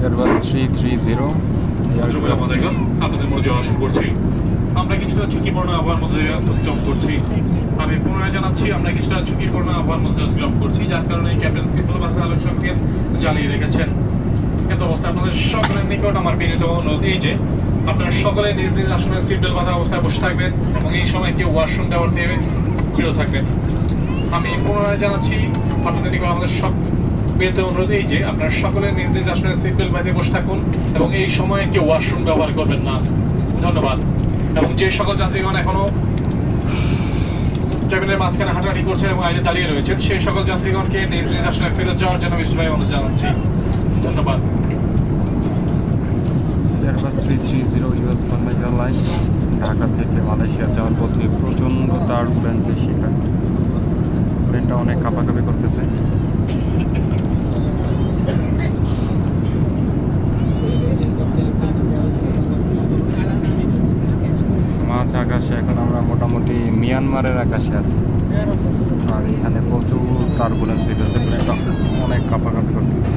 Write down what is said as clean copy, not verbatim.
Airbus 330 আপনাদের মনোযোগ আকর্ষণ করছি। আমরা কিছুটা ঝুঁকিপূর্ণ আবহাওয়ার মধ্যে অতিক্রম করছি। আমি পুনরায় জানাচ্ছি, আমরা কিছুটা ঝুঁকিপূর্ণ আবহাওয়ার মধ্যে অতিক্রম করছি, যার কারণে ক্যাপ্টেন সিম্পল বাসের আলোক সংকেত জ্বালিয়ে রেখেছেন। কিন্তু অবস্থা আপনাদের সকলের নিকট আমার বিনীত অনুরোধ এই যে আপনারা সকলে নিজ নিজ আসনের সিট বেল্ট বাঁধা অবস্থায় বসে থাকবেন এবং এই সময় কেউ ওয়াশরুম ব্যবহার থেকে বিরত থাকবেন। আমি পুনরায় জানাচ্ছি আপনাদের নিকট আমাদের সব বিনীত অনুরোধ এই যে আপনারা সকলে নিজ নিজ আসনের সিট বেল্ট বাঁধে বসে থাকুন এবং এই সময়ে কেউ ওয়াশরুম ব্যবহার করবেন না। ধন্যবাদ। এবং যে সকল যাত্রীগণ এখনো কেবিনের মাঝখানে হাঁটাহাঁটি করছেন এবং আইনে দাঁড়িয়ে রয়েছেন, সেই সকল যাত্রীগণকে নিজ নিজ আসনে ফেরত যাওয়ার জন্য বিশেষভাবে অনুরোধ জানাচ্ছি। ধন্যবাদ। Airbus 330 US Bangla airlines Dhaka থেকে মালয়েশিয়া যাওয়ার পথে প্রচণ্ড টার্বুলেন্সের শিকার। প্লেনটা অনেক কাঁপাকাঁপি করতেছে। মাঝ আকাশে এখন আমরা মোটামুটি মিয়ানমারের আকাশে আছি, আর এখানে প্রচুর টার্বুলেন্স হইতেছে, প্লেনটা অনেক কাঁপাকাঁপি করতেছে।